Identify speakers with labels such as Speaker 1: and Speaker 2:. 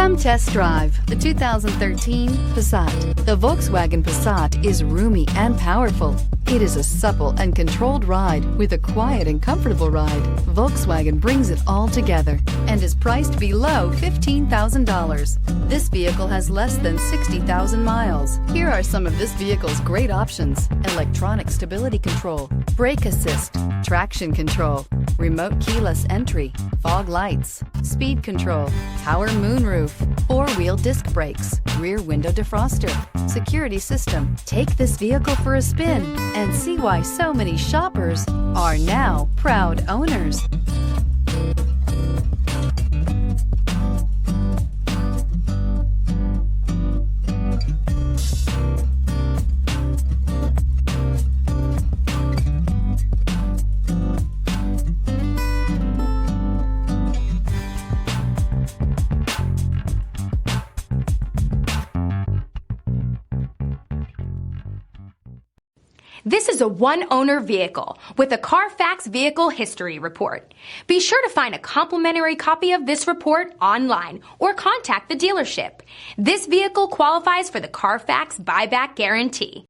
Speaker 1: Come test drive the 2013 Passat. The Volkswagen Passat is roomy and powerful. It is a supple and controlled ride with a quiet and comfortable ride. Volkswagen brings it all together and is priced below $15,000. This vehicle has less than 60,000 miles. Here are some of this vehicle's great options: electronic stability control, brake assist, traction control, remote keyless entry, fog lights, speed control, power moonroof, four-wheel disc brakes, rear window defroster, security system. Take this vehicle for a spin and see why so many shoppers are now proud owners.
Speaker 2: This is a one-owner vehicle with a Carfax Vehicle History Report. Be sure to find a complimentary copy of this report online or contact the dealership. This vehicle qualifies for the Carfax Buyback Guarantee.